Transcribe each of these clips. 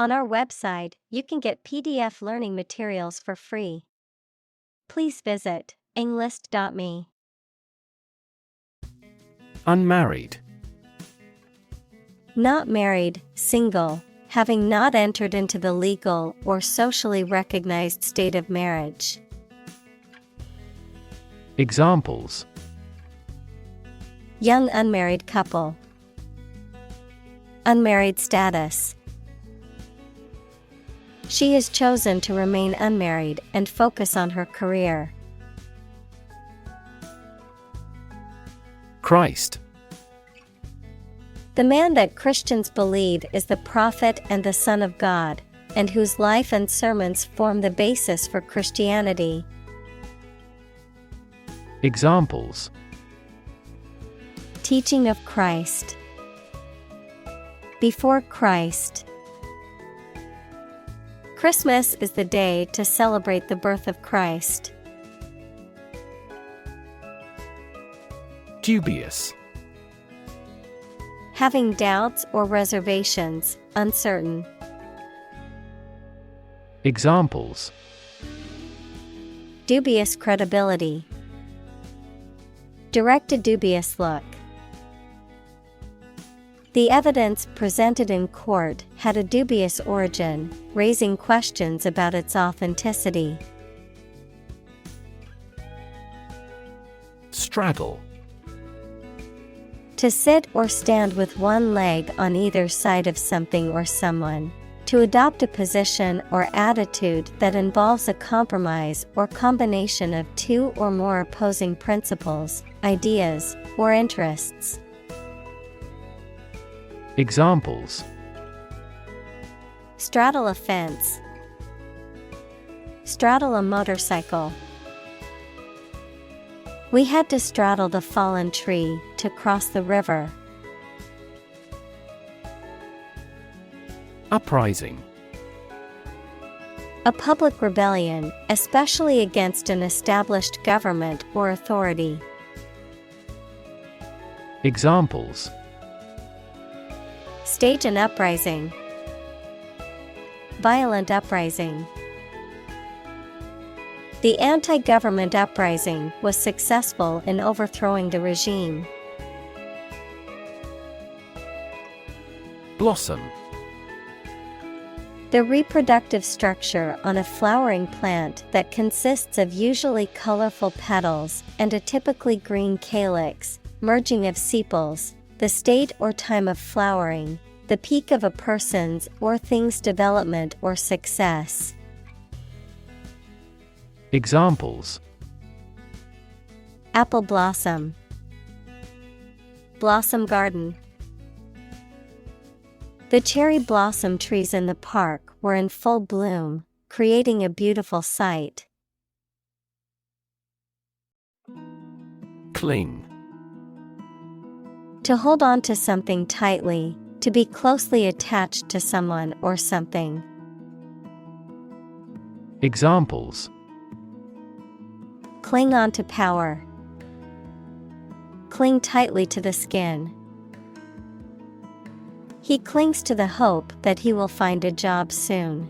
On our website, you can get PDF learning materials for free. Please visit englist.me. Unmarried. Not married, single, having not entered into the legal or socially recognized state of marriage. Examples: Young unmarried couple. Unmarried status. She has chosen to remain unmarried and focus on her career. Christ. The man that Christians believe is the prophet and the Son of God, and whose life and sermons form the basis for Christianity. Examples: Teaching of Christ. Before Christ. Christmas is the day to celebrate the birth of Christ. Dubious. Having doubts or reservations, uncertain. Examples: Dubious credibility. Direct a dubious look. The evidence presented in court had a dubious origin, raising questions about its authenticity. Straddle. To sit or stand with one leg on either side of something or someone. To adopt a position or attitude that involves a compromise or combination of two or more opposing principles, ideas, or interests. Examples: Straddle a fence. Straddle a motorcycle. We had to straddle the fallen tree to cross the river. Uprising. A public rebellion, especially against an established government or authority. Examples: Stage an uprising. Violent uprising. The anti-government uprising was successful in overthrowing the regime. Blossom. The reproductive structure on a flowering plant that consists of usually colorful petals and a typically green calyx, merging of sepals, the state or time of flowering, the peak of a person's or thing's development or success. Examples: Apple blossom. Blossom garden. The cherry blossom trees in the park were in full bloom, creating a beautiful sight. Cling. To hold on to something tightly, to be closely attached to someone or something. Examples: Cling on to power. Cling tightly to the skin. He clings to the hope that he will find a job soon.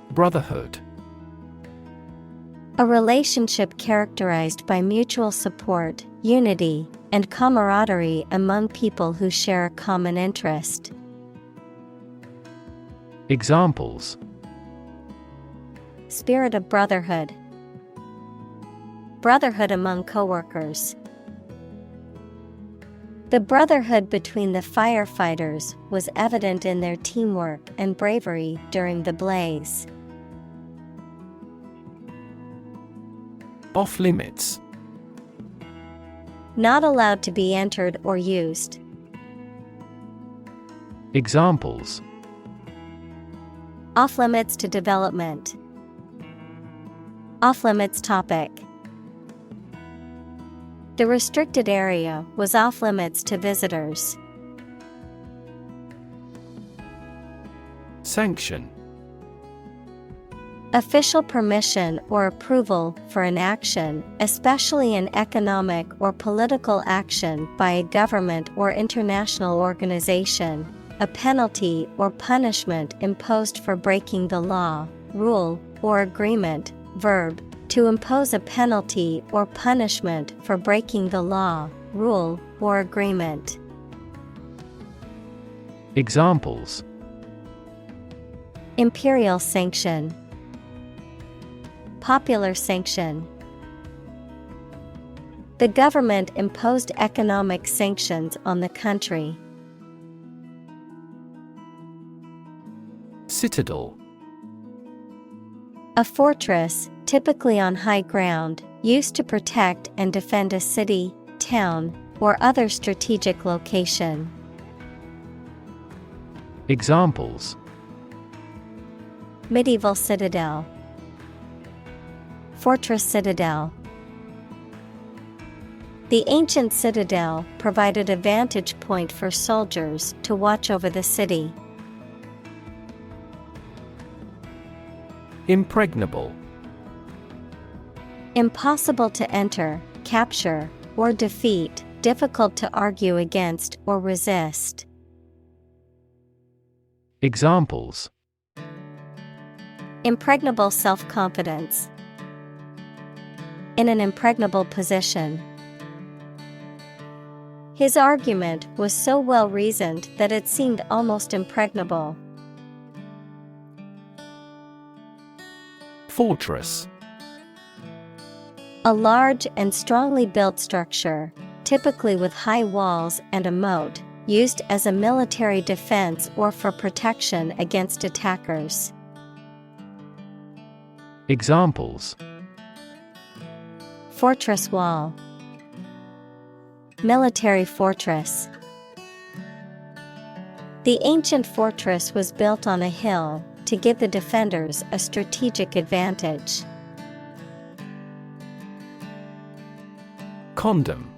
Brotherhood. A relationship characterized by mutual support, unity, and camaraderie among people who share a common interest. Examples: Spirit of brotherhood. Brotherhood among coworkers. The brotherhood between the firefighters was evident in their teamwork and bravery during the blaze. Off-limits. Not allowed to be entered or used. Examples: Off-limits to development. Off-limits topic. The restricted area was off-limits to visitors. Sanction. Official permission or approval for an action, especially an economic or political action by a government or international organization. A penalty or punishment imposed for breaking the law, rule, or agreement. Verb, to impose a penalty or punishment for breaking the law, rule, or agreement. Examples: Imperial sanction, popular sanction. The government imposed economic sanctions on the country. Citadel. A fortress, typically on high ground, used to protect and defend a city, town, or other strategic location. Examples: Medieval citadel, fortress citadel. The ancient citadel provided a vantage point for soldiers to watch over the city. Impregnable. Impossible to enter, capture, or defeat, difficult to argue against or resist. Examples: Impregnable self-confidence. In an impregnable position. His argument was so well reasoned that it seemed almost impregnable. Fortress. A large and strongly built structure, typically with high walls and a moat, used as a military defense or for protection against attackers. Examples: Fortress wall, military fortress. The ancient fortress was built on a hill to give the defenders a strategic advantage. Condom.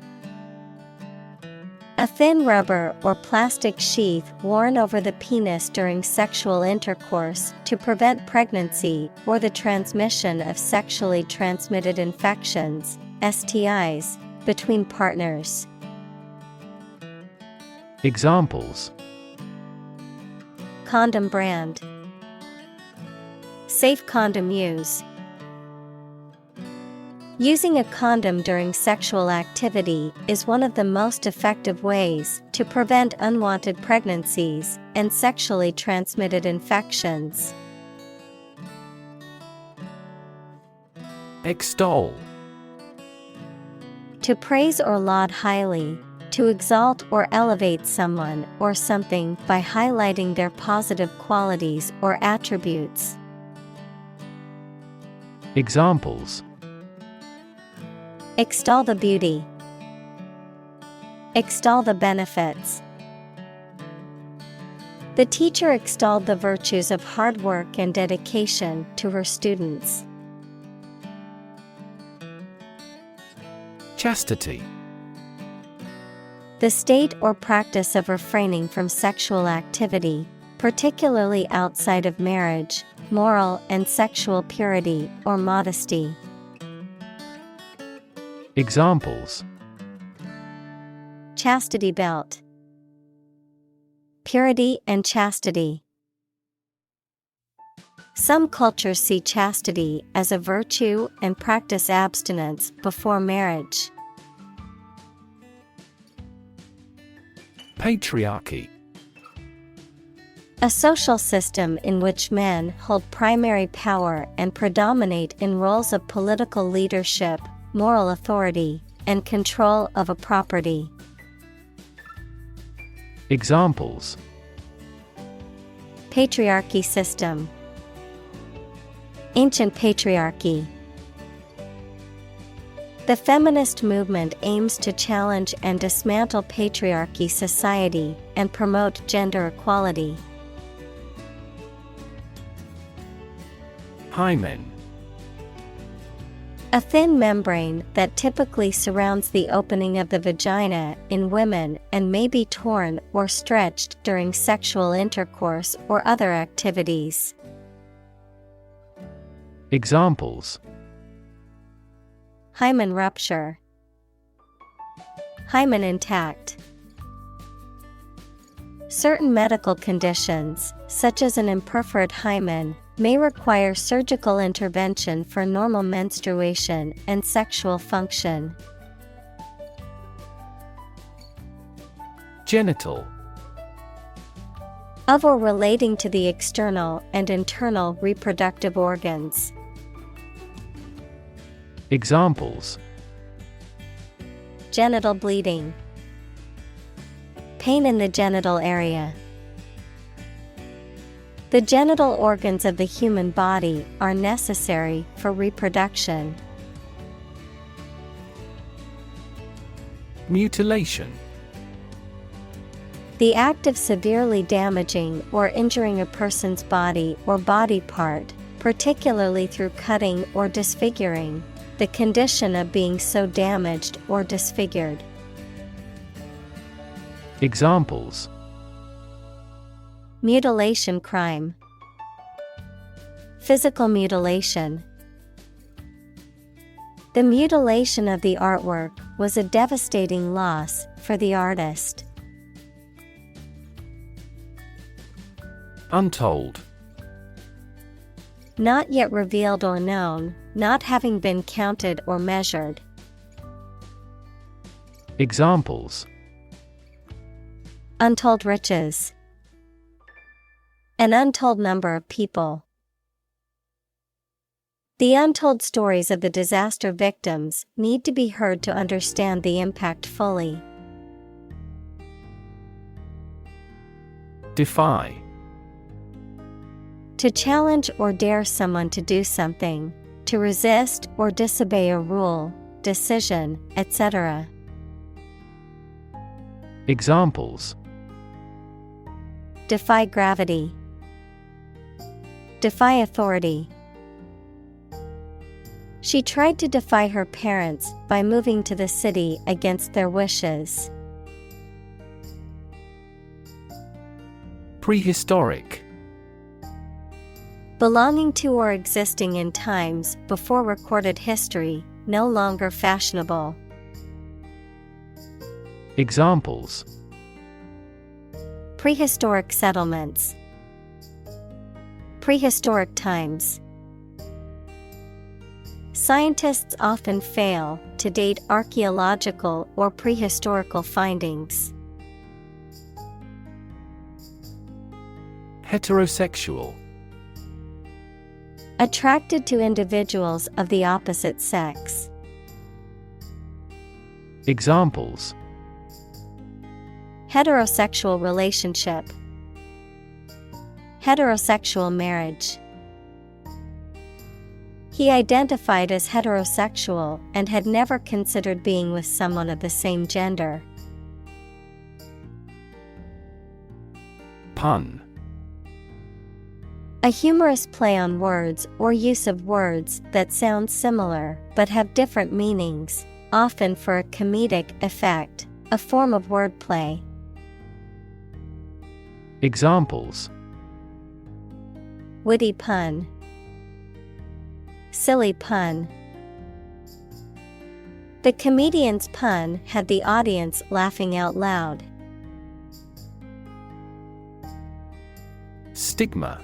A thin rubber or plastic sheath worn over the penis during sexual intercourse to prevent pregnancy or the transmission of sexually transmitted infections, STIs, between partners. Examples: Condom brand. Safe condom use. Using a condom during sexual activity is one of the most effective ways to prevent unwanted pregnancies and sexually transmitted infections. Extol. To praise or laud highly, to exalt or elevate someone or something by highlighting their positive qualities or attributes. Examples: Extol the beauty. Extol the benefits. The teacher extolled the virtues of hard work and dedication to her students. Chastity. The state or practice of refraining from sexual activity, particularly outside of marriage, moral and sexual purity or modesty. Examples: Chastity belt. Purity and chastity. Some cultures see chastity as a virtue and practice abstinence before marriage. Patriarchy. A social system in which men hold primary power and predominate in roles of political leadership, moral authority, and control of a property. Examples: Patriarchy system. Ancient patriarchy. The feminist movement aims to challenge and dismantle patriarchy society and promote gender equality. Hymen. A thin membrane that typically surrounds the opening of the vagina in women and may be torn or stretched during sexual intercourse or other activities. Examples: hymen rupture, hymen intact. Certain medical conditions, such as an imperforate hymen, may require surgical intervention for normal menstruation and sexual function. Genital. Of or relating to the external and internal reproductive organs. Examples: genital bleeding, pain in the genital area. The genital organs of the human body are necessary for reproduction. Mutilation. The act of severely damaging or injuring a person's body or body part, particularly through cutting or disfiguring. The condition of being so damaged or disfigured. Examples: mutilation crime, physical mutilation. The mutilation of the artwork was a devastating loss for the artist. Untold. Not yet revealed or known, not having been counted or measured. Examples: untold riches, an untold number of people. The untold stories of the disaster victims need to be heard to understand the impact fully. Defy. To challenge or dare someone to do something, to resist or disobey a rule, decision, etc. Examples: defy gravity, defy authority. She tried to defy her parents by moving to the city against their wishes. Prehistoric. Belonging to or existing in times before recorded history, no longer fashionable. Examples: prehistoric settlements, prehistoric times. Scientists often fail to date archaeological or prehistorical findings. Heterosexual. Attracted to individuals of the opposite sex. Examples: heterosexual relationship, heterosexual marriage. He identified as heterosexual and had never considered being with someone of the same gender. Pun. A humorous play on words or use of words that sound similar but have different meanings, often for a comedic effect, a form of wordplay. Examples: witty pun, silly pun. The comedian's pun had the audience laughing out loud. Stigma.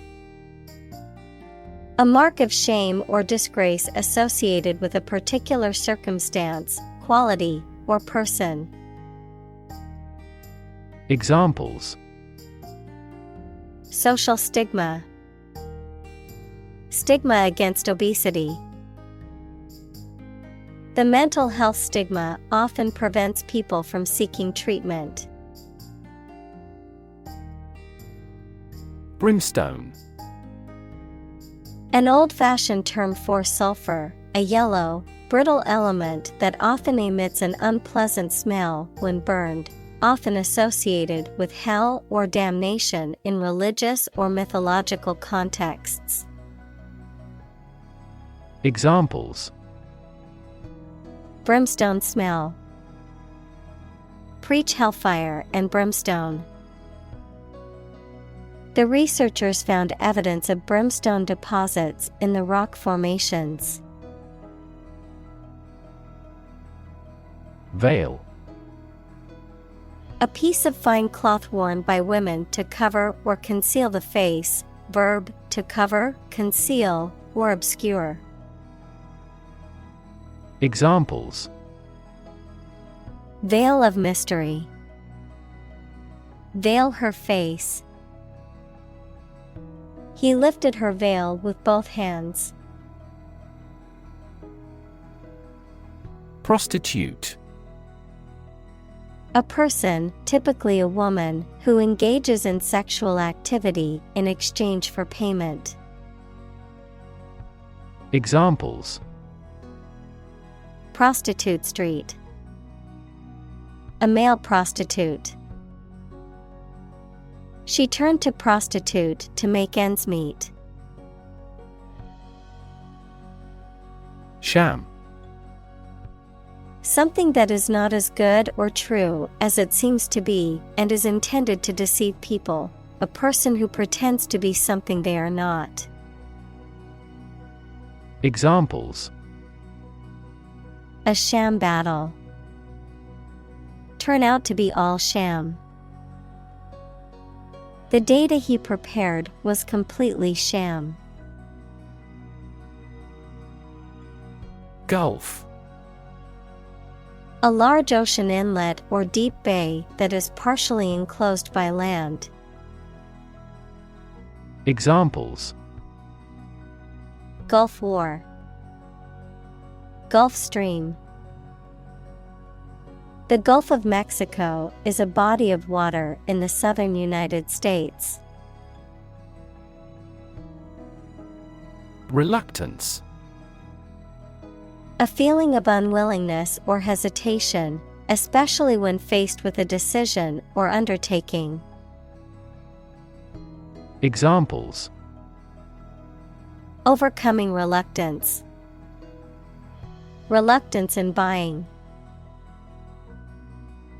A mark of shame or disgrace associated with a particular circumstance, quality, or person. Examples: social stigma, stigma against obesity. The mental health stigma often prevents people from seeking treatment. Brimstone. An old-fashioned term for sulfur, a yellow, brittle element that often emits an unpleasant smell when burned, often associated with hell or damnation in religious or mythological contexts. Examples: brimstone smell, preach hellfire and brimstone. The researchers found evidence of brimstone deposits in the rock formations. Veil. A piece of fine cloth worn by women to cover or conceal the face. Verb, to cover, conceal, or obscure. Examples: Veil of mystery. Veil her face. He lifted her veil with both hands. Prostitute. A person, typically a woman, who engages in sexual activity in exchange for payment. Examples: Prostitute street. A male prostitute. She turned to prostitute to make ends meet. Sham. Something that is not as good or true as it seems to be and is intended to deceive people. A person who pretends to be something they are not. Examples: A sham battle. Turn out to be all sham. The data he prepared was completely sham. Gulf. A large ocean inlet or deep bay that is partially enclosed by land. Examples: Gulf War. Gulf Stream. The Gulf of Mexico is a body of water in the southern United States. Reluctance. A feeling of unwillingness or hesitation, especially when faced with a decision or undertaking. Examples: Overcoming reluctance. Reluctance in buying.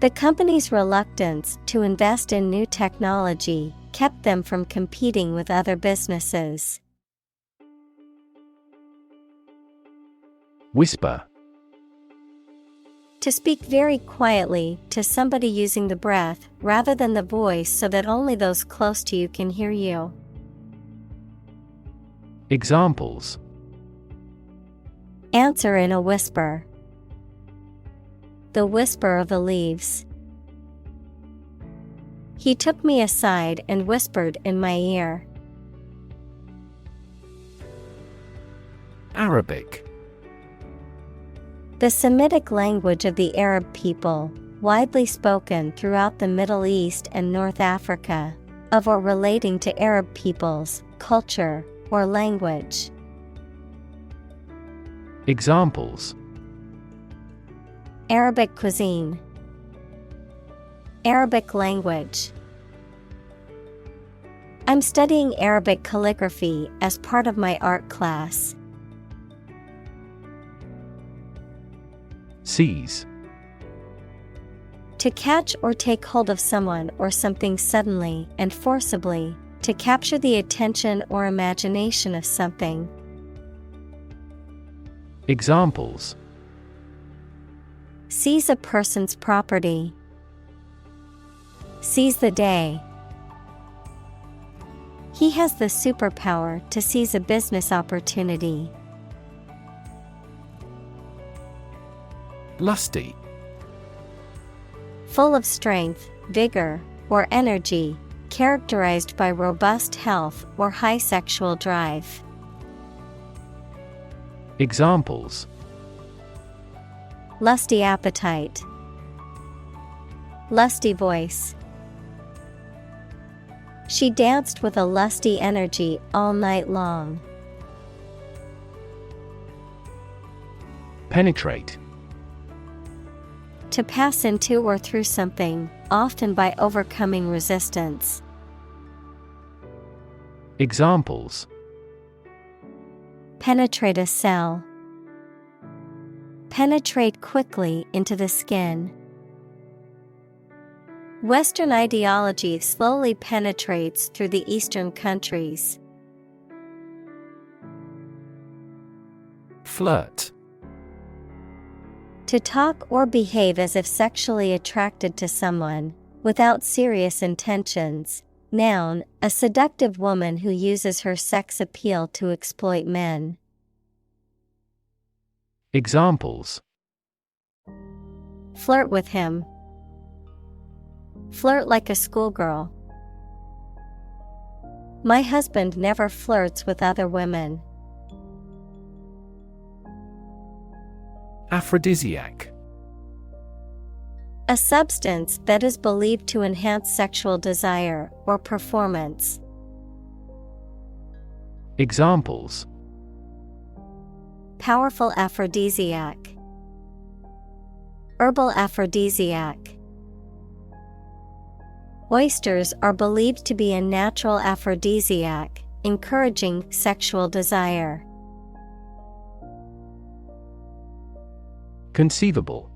The company's reluctance to invest in new technology kept them from competing with other businesses. Whisper. To speak very quietly to somebody using the breath rather than the voice so that only those close to you can hear you. Examples: Answer in a whisper. The whisper of the leaves. He took me aside and whispered in my ear. Arabic. The Semitic language of the Arab people, widely spoken throughout the Middle East and North Africa, of or relating to Arab peoples, culture, or language. Examples: Arabic cuisine. Arabic language. I'm studying Arabic calligraphy as part of my art class. Seize. To catch or take hold of someone or something suddenly and forcibly, to capture the attention or imagination of something. Examples: Seize a person's property. Seize the day. He has the superpower to seize a business opportunity. Lusty. Full of strength, vigor, or energy, characterized by robust health or high sexual drive. Examples: Lusty appetite. Lusty voice. She danced with a lusty energy all night long. Penetrate. To pass into or through something, often by overcoming resistance. Examples: Penetrate a cell. Penetrate quickly into the skin. Western ideology slowly penetrates through the Eastern countries. Flirt. To talk or behave as if sexually attracted to someone, without serious intentions. Noun, a seductive woman who uses her sex appeal to exploit men. Examples: Flirt with him. Flirt like a schoolgirl. My husband never flirts with other women. Aphrodisiac. A substance that is believed to enhance sexual desire or performance. Examples: Powerful aphrodisiac. Herbal aphrodisiac. Oysters are believed to be a natural aphrodisiac, encouraging sexual desire. Conceivable.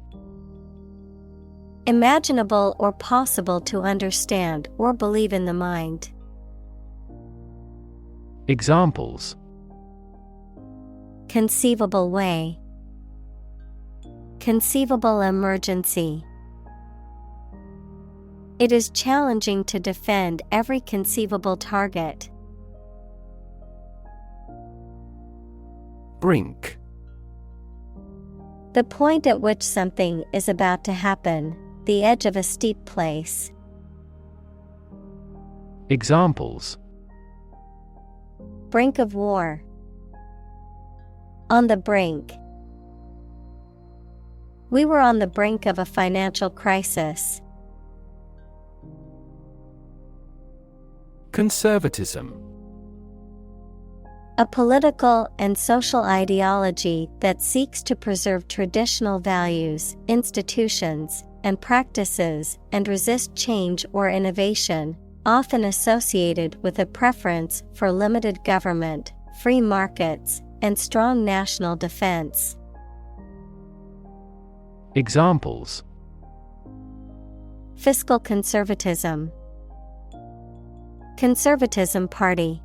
Imaginable or possible to understand or believe in the mind. Examples: Conceivable way. Conceivable emergency. It is challenging to defend every conceivable target. Brink. The point at which something is about to happen, the edge of a steep place. Examples: Brink of war. On the brink. We were on the brink of a financial crisis. Conservatism. A political and social ideology that seeks to preserve traditional values, institutions, and practices and resist change or innovation, often associated with a preference for limited government, free markets, and strong national defense. Examples: Fiscal conservatism. Conservatism Party.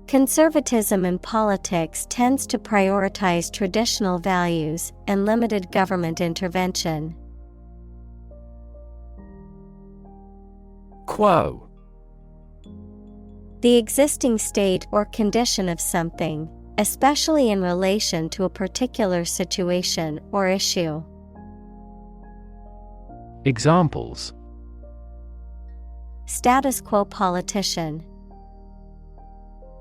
Conservatism in politics tends to prioritize traditional values and limited government intervention. Quo. The existing state or condition of something, especially in relation to a particular situation or issue. Examples: Status quo politician.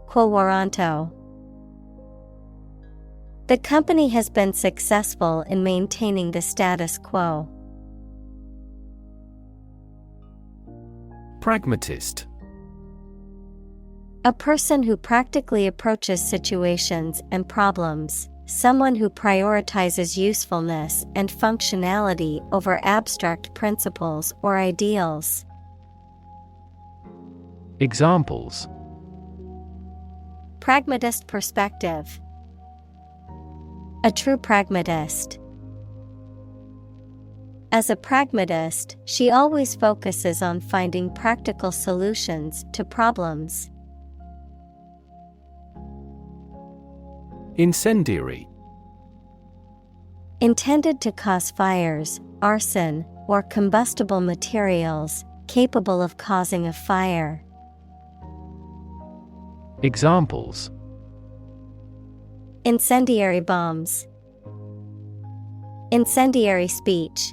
Quo warranto. The company has been successful in maintaining the status quo. Pragmatist. A person who practically approaches situations and problems, someone who prioritizes usefulness and functionality over abstract principles or ideals. Examples: Pragmatist perspective. A true pragmatist. As a pragmatist, she always focuses on finding practical solutions to problems. Incendiary. Intended to cause fires, arson, or combustible materials, capable of causing a fire. Examples: Incendiary bombs. Incendiary speech.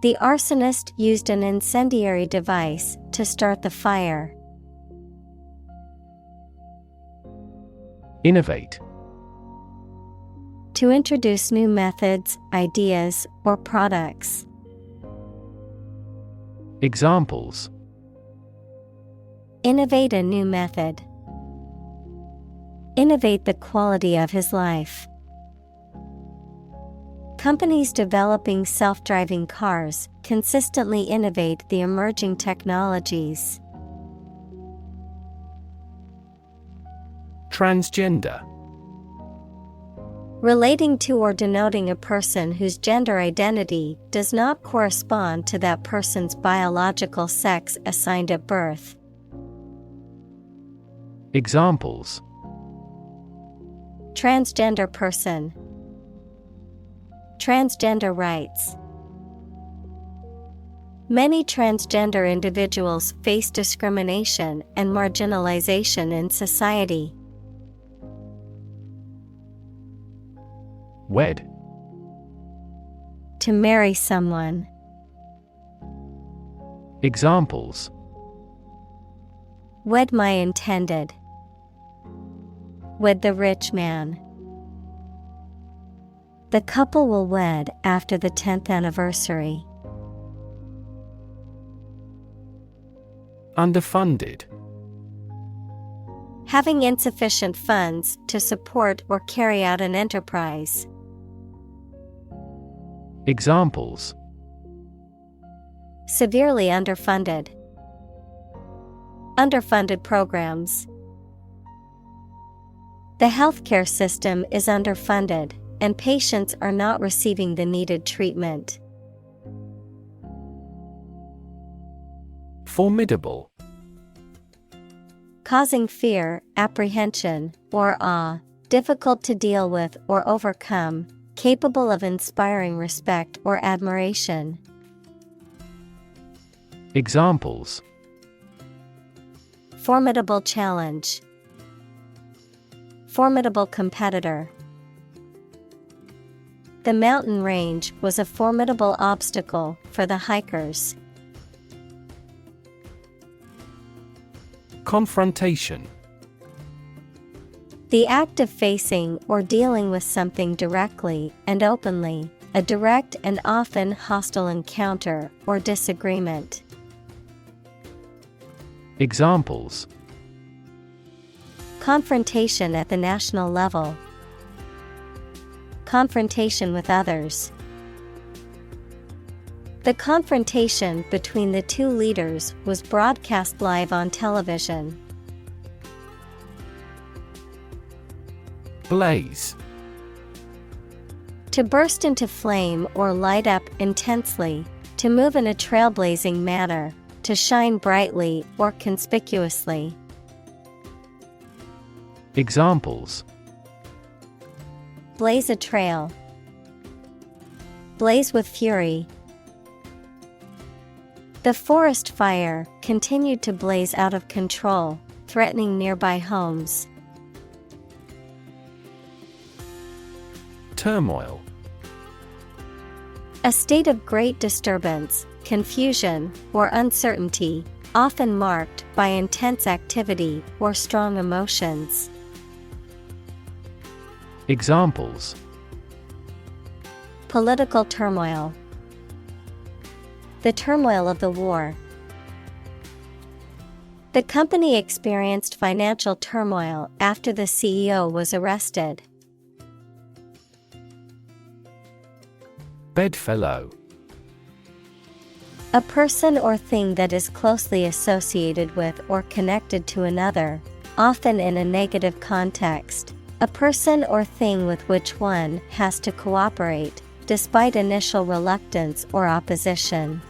The arsonist used an incendiary device to start the fire. Innovate. To introduce new methods, ideas, or products. Examples: Innovate a new method. Innovate the quality of his life. Companies developing self-driving cars consistently innovate the emerging technologies. Transgender. Relating to or denoting a person whose gender identity does not correspond to that person's biological sex assigned at birth. Examples: Transgender person. Transgender rights. Many transgender individuals face discrimination and marginalization in society. Wed. To marry someone. Examples: Wed my intended. Wed the rich man. The couple will wed after the 10th anniversary. Underfunded. Having insufficient funds to support or carry out an enterprise. Examples: Severely underfunded. Underfunded programs. The healthcare system is underfunded, and patients are not receiving the needed treatment. Formidable. Causing fear, apprehension, or awe, difficult to deal with or overcome, capable of inspiring respect or admiration. Examples: Formidable challenge. Formidable competitor. The mountain range was a formidable obstacle for the hikers. Confrontation. The act of facing or dealing with something directly and openly, a direct and often hostile encounter or disagreement. Examples: Confrontation at the national level. Confrontation with others. The confrontation between the two leaders was broadcast live on television. Blaze. To burst into flame or light up intensely, to move in a trailblazing manner, to shine brightly or conspicuously. Examples: Blaze a trail. Blaze with fury. The forest fire continued to blaze out of control, threatening nearby homes. Turmoil. A state of great disturbance, confusion, or uncertainty, often marked by intense activity or strong emotions. Examples: Political turmoil. The turmoil of the war. The company experienced financial turmoil after the CEO was arrested. Bedfellow. A person or thing that is closely associated with or connected to another, often in a negative context. A person or thing with which one has to cooperate, despite initial reluctance or opposition.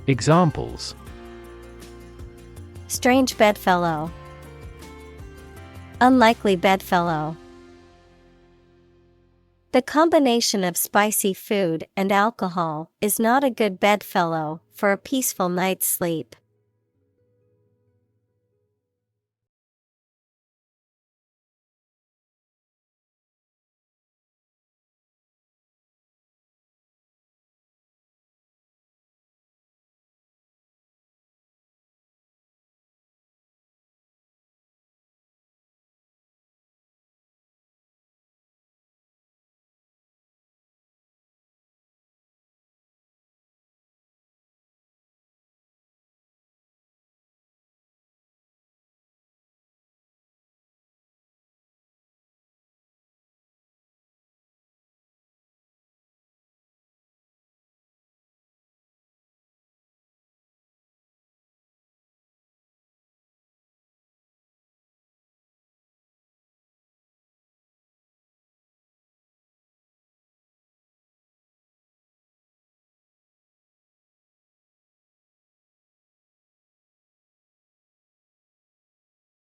Examples: Strange bedfellow. Unlikely bedfellow. The combination of spicy food and alcohol is not a good bedfellow for a peaceful night's sleep.